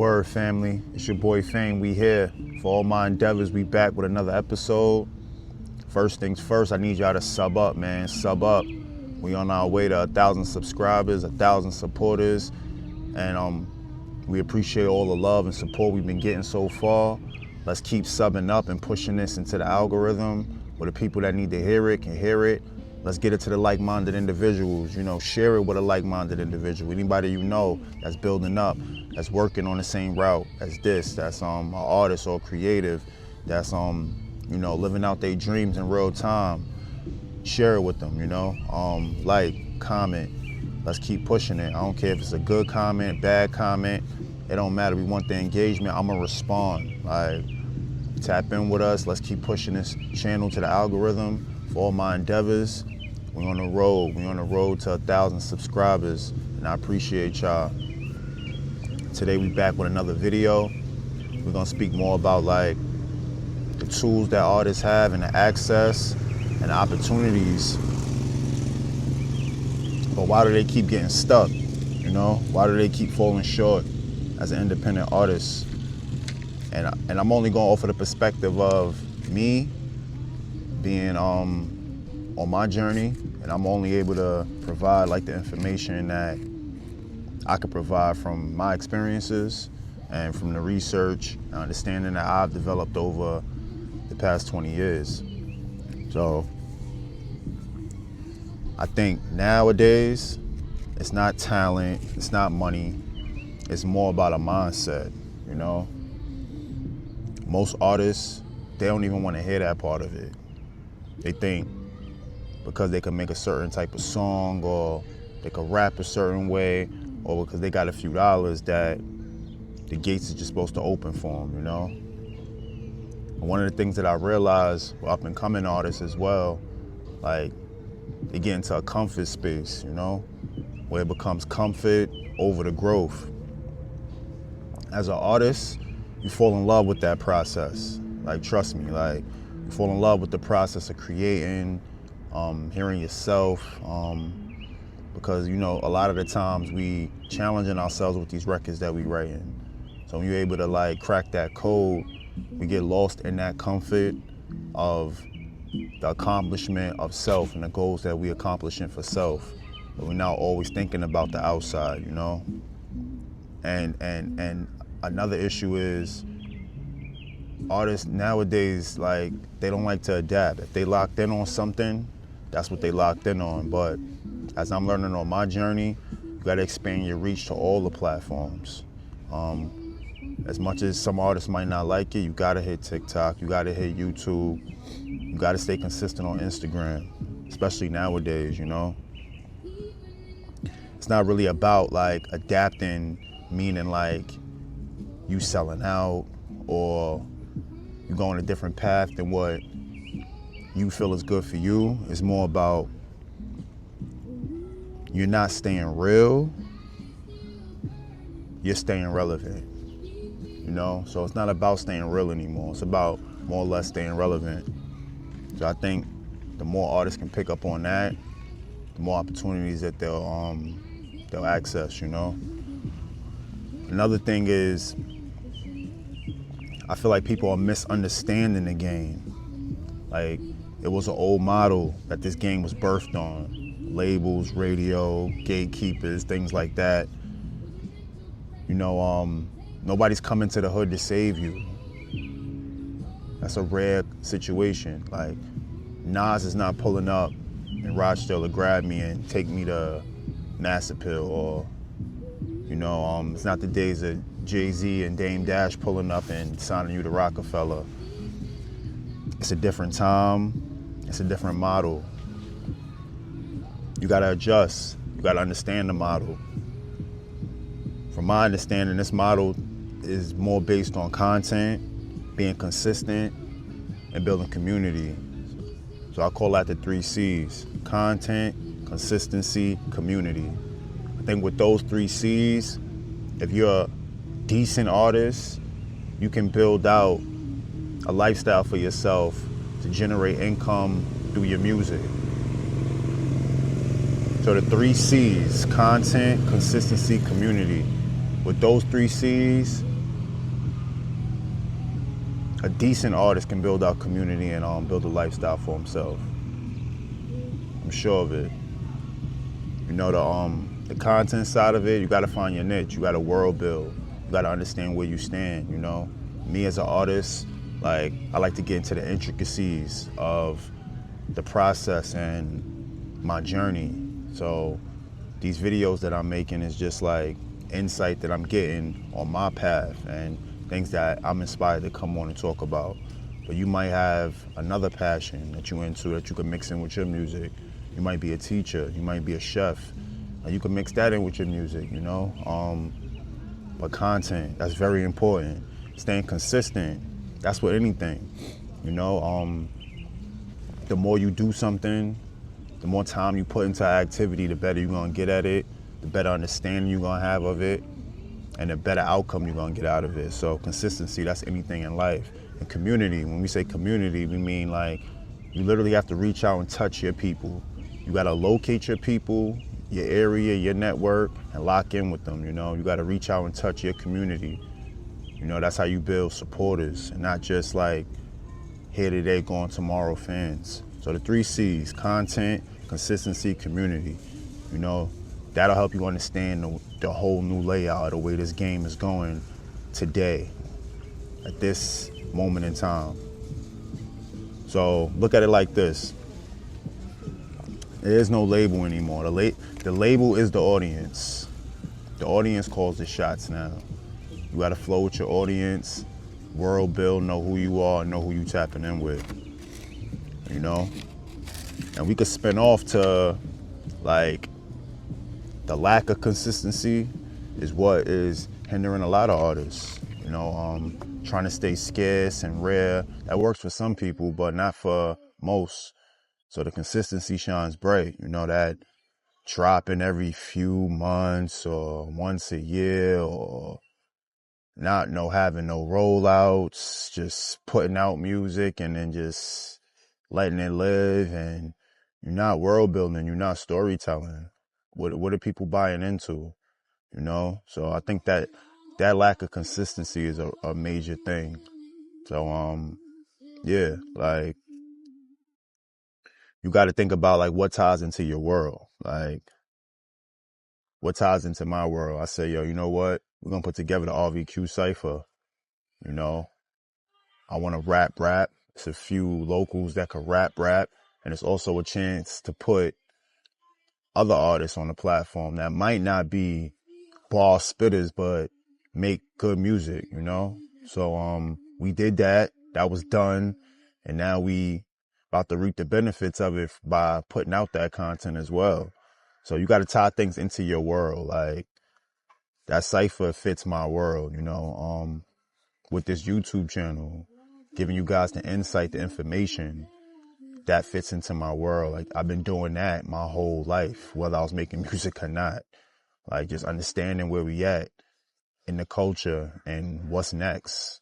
Word family, it's your boy Fame. We here for all my endeavors. We back with another episode. First things first, I need y'all to sub up, man. Sub up. We on our way to 1,000 subscribers, 1,000 supporters, and we appreciate all the love and support we've been getting so far. Let's keep subbing up and pushing this into the algorithm where the people that need to hear it can hear it. Let's get it to the like-minded individuals. You know, share it with a like-minded individual. Anybody you know that's building up, that's working on the same route as this, that's an artist or creative, that's you know, living out their dreams in real time. Share it with them, you know. Like, comment. Let's keep pushing it. I don't care if it's a good comment, bad comment. It don't matter. We want the engagement. I'ma respond. Like, tap in with us. Let's keep pushing this channel to the algorithm for all my endeavors. We're on the road. We're on the road to 1,000 subscribers, and I appreciate y'all. Today we back with another video. We're gonna speak more about like the tools that artists have and the access and the opportunities. But why do they keep getting stuck? You know, why do they keep falling short as an independent artist? And I'm only going to offer the perspective of me being on my journey, and I'm only able to provide like the information that I could provide from my experiences and from the research and understanding that I've developed over the past 20 years. So I think nowadays it's not talent, it's not money, it's more about a mindset, you know? Most artists, they don't even want to hear that part of it. They think because they can make a certain type of song or they can rap a certain way or because they got a few dollars that the gates are just supposed to open for them, you know? And one of the things that I realized with up and coming artists as well, like they get into a comfort space, you know, where it becomes comfort over the growth. As an artist, you fall in love with that process. Like, trust me, like, you fall in love with the process of creating, hearing yourself, because, you know, a lot of the times we challenging ourselves with these records that we writing. So when you're able to, like, crack that code, we get lost in that comfort of the accomplishment of self and the goals that we accomplishing for self. But we're not always thinking about the outside, you know? And another issue is artists nowadays, like, they don't like to adapt. If they locked in on something, that's what they locked in on. But as I'm learning on my journey, you gotta expand your reach to all the platforms. As much as some artists might not like it, you gotta hit TikTok, you gotta hit YouTube, you gotta stay consistent on Instagram, especially nowadays, you know? It's not really about like adapting, meaning like you selling out or you going a different path than what you feel is good for you. It's more about you're not staying real, you're staying relevant, you know? So it's not about staying real anymore. It's about more or less staying relevant. So I think the more artists can pick up on that, the more opportunities that they'll access, you know? Another thing is, I feel like people are misunderstanding the game. Like, it was an old model that this game was birthed on. Labels, radio, gatekeepers, things like that. You know, nobody's coming to the hood to save you. That's a rare situation. Like, Nas is not pulling up in Rochdale to grab me and take me to Nassapil, or, you know, it's not the days of Jay-Z and Dame Dash pulling up and signing you to Rockefeller. It's a different time, it's a different model. You gotta adjust, you gotta understand the model. From my understanding, this model is more based on content, being consistent, and building community. So I call that the 3 C's: content, consistency, community. I think with those 3 C's, if you're a decent artist, you can build out a lifestyle for yourself to generate income through your music. So the 3 C's: content, consistency, community. With those 3 C's, a decent artist can build out community and build a lifestyle for himself. I'm sure of it. You know, the content side of it, you gotta find your niche. You gotta world build. You gotta understand where you stand, you know? Me as an artist, like, I like to get into the intricacies of the process and my journey. So these videos that I'm making is just like insight that I'm getting on my path and things that I'm inspired to come on and talk about. But you might have another passion that you're into that you can mix in with your music. You might be a teacher, you might be a chef. You can mix that in with your music, you know? But content, that's very important. Staying consistent, that's with anything, you know? The more you do something, the more time you put into activity, the better you're gonna get at it, the better understanding you're gonna have of it, and the better outcome you're gonna get out of it. So consistency, that's anything in life. And community, when we say community, we mean like you literally have to reach out and touch your people. You gotta locate your people, your area, your network, and lock in with them, you know? You gotta reach out and touch your community. You know, that's how you build supporters and not just like here today, gone tomorrow fans. So the 3 C's, content, consistency, community. You know, that'll help you understand the whole new layout of the way this game is going today, at this moment in time. So look at it like this. There is no label anymore. The label is the audience. The audience calls the shots now. You gotta flow with your audience, world build, know who you are, know who you tapping in with, you know? And we could spin off to like the lack of consistency is what is hindering a lot of artists, you know, trying to stay scarce and rare. That works for some people, but not for most. So the consistency shines bright, you know, that dropping every few months or once a year or not having no rollouts, just putting out music and then just letting it live, and you're not world building, you're not storytelling. What are people buying into? You know? So I think that lack of consistency is a major thing. So yeah, like you gotta think about like what ties into your world. Like what ties into my world? I say, yo, you know what? We're gonna put together the RVQ cipher, you know? I wanna rap. It's a few locals that could rap, and it's also a chance to put other artists on the platform that might not be bar spitters, but make good music, you know? So, we did that. That was done. And now we about to reap the benefits of it by putting out that content as well. So you got to tie things into your world. Like that cipher fits my world, you know, with this YouTube channel, giving you guys the insight, the information that fits into my world. Like I've been doing that my whole life, whether I was making music or not. Like just understanding where we at in the culture and what's next.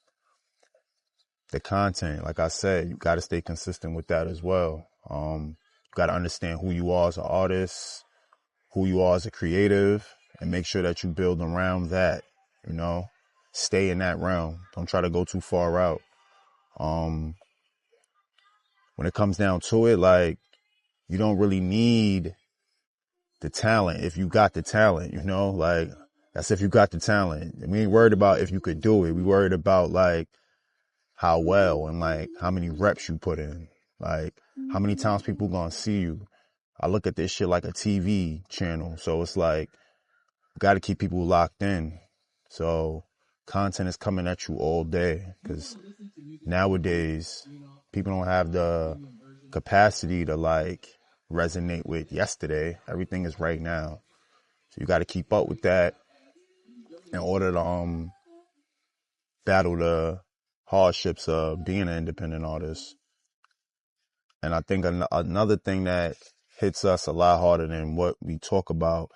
The content, like I said, you got to stay consistent with that as well. You got to understand who you are as an artist, who you are as a creative, and make sure that you build around that, you know, stay in that realm. Don't try to go too far out. When it comes down to it, like you don't really need the talent if you got the talent, you know, like that's if you got the talent. We ain't worried about if you could do it. We worried about like how well and like how many reps you put in, like how many times people gonna see you. I look at this shit like a TV channel, so it's like got to keep people locked in. So content is coming at you all day because nowadays people don't have the capacity to like resonate with yesterday. Everything is right now, so you got to keep up with that in order to battle the hardships of being an independent artist. And I think another thing that hits us a lot harder than what we talk about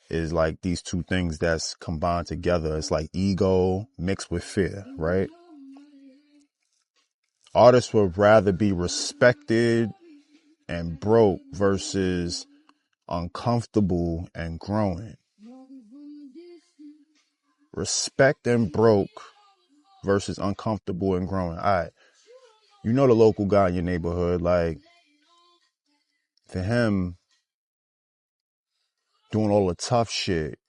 is like these two things that's combined together. It's like ego mixed with fear, right? Artists would rather be respected and broke versus uncomfortable and growing. Respect and broke versus uncomfortable and growing. All right, you know the local guy in your neighborhood, like, for him, doing all the tough shit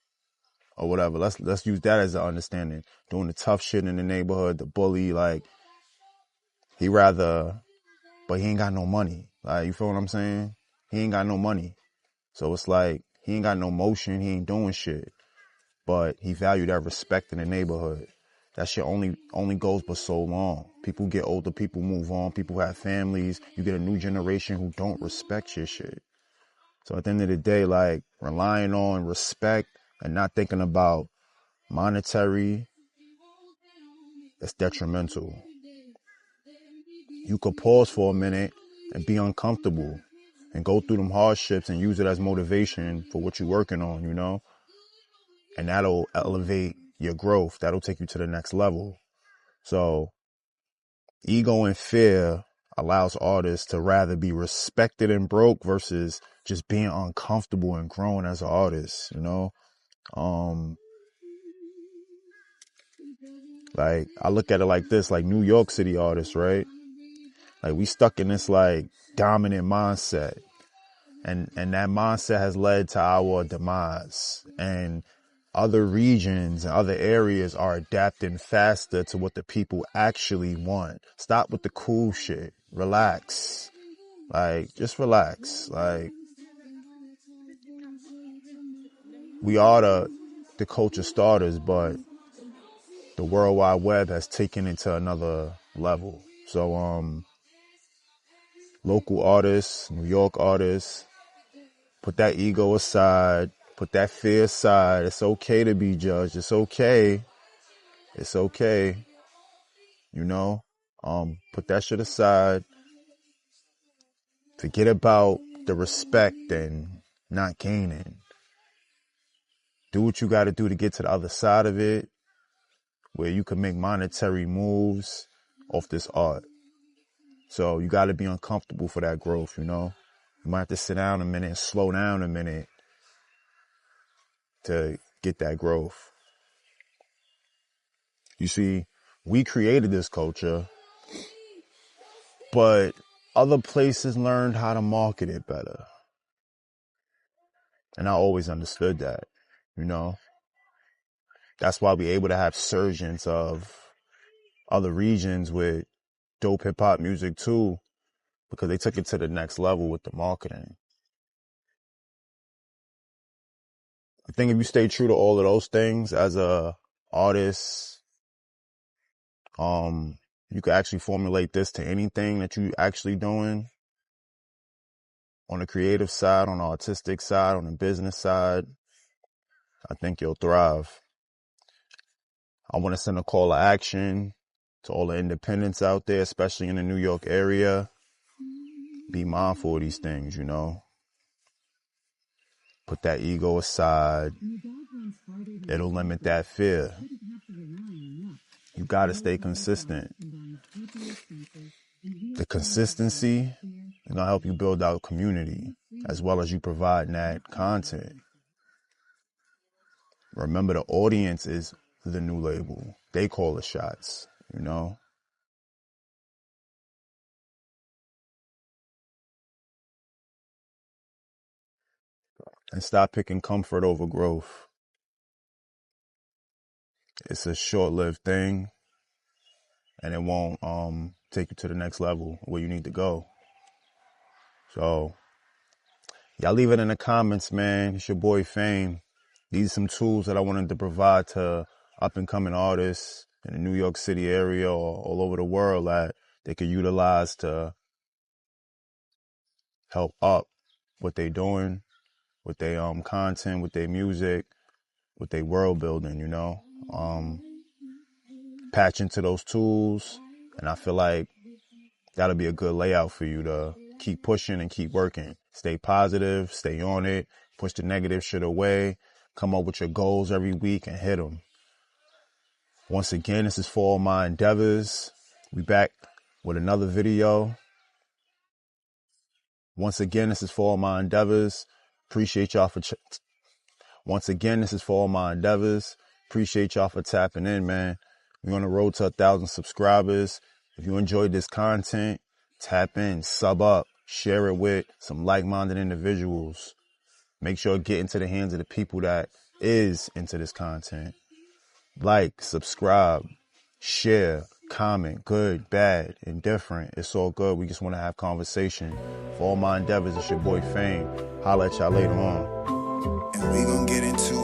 or whatever, let's use that as an understanding. Doing the tough shit in the neighborhood, the bully, like, he rather, but he ain't got no money. Like, you feel what I'm saying? He ain't got no money. So it's like, he ain't got no motion, he ain't doing shit. But he valued that respect in the neighborhood. That shit only goes but so long. People get older, people move on, people have families. You get a new generation who don't respect your shit. So at the end of the day, like, relying on respect and not thinking about monetary, it's detrimental. You could pause for a minute and be uncomfortable and go through them hardships and use it as motivation for what you're working on, you know? And that'll elevate your growth. That'll take you to the next level. So ego and fear allows artists to rather be respected and broke versus just being uncomfortable and growing as an artist, you know? Like, I look at it like this, like New York City artists, right? Like, we stuck in this, like, dominant mindset. And that mindset has led to our demise. And other regions and other areas are adapting faster to what the people actually want. Stop with the cool shit. Relax. Like, just relax. Like, we are the culture starters, but the World Wide Web has taken it to another level. So, local artists, New York artists, put that ego aside, put that fear aside. It's okay to be judged. It's okay. It's okay. You know, put that shit aside. Forget about the respect and not gaining. Do what you got to do to get to the other side of it, where you can make monetary moves off this art. So you got to be uncomfortable for that growth, you know. You might have to sit down a minute and slow down a minute to get that growth. You see, we created this culture, but other places learned how to market it better. And I always understood that, you know. That's why we're able to have surgence of other regions with dope hip hop music too, because they took it to the next level with the marketing. I think if you stay true to all of those things as a artist, you could actually formulate this to anything that you actually doing on the creative side, on the artistic side, on the business side. I think you'll thrive. I want to send a call to action to all the independents out there, especially in the New York area. Be mindful of these things, you know. Put that ego aside. It'll limit that fear. You got to stay consistent. The consistency is going to help you build out community as well as you provide that content. Remember, the audience is the new label. They call the shots, you know. And stop picking comfort over growth. It's a short-lived thing, and it won't take you to the next level where you need to go. So, y'all leave it in the comments, man. It's your boy Fame. These are some tools that I wanted to provide to up-and-coming artists in the New York City area or all over the world that they could utilize to help up what they doing, with their content, with their music, with their world building, you know. Patch into those tools, and I feel like that'll be a good layout for you to keep pushing and keep working. Stay positive, stay on it, push the negative shit away, come up with your goals every week and hit them. Once again, this is for all my endeavors. We back with another video. Once again, this is for all my endeavors. Appreciate y'all for Once again, this is for all my endeavors. Appreciate y'all for tapping in, man. We're on the road to 1,000 subscribers. If you enjoyed this content, tap in, sub up, share it with some like-minded individuals. Make sure it get into the hands of the people that is into this content. Like, subscribe, share, comment, good, bad, indifferent. It's all good. We just want to have conversation. For all my endeavors, it's your boy Fame. Holla at y'all later on. And we gon' get into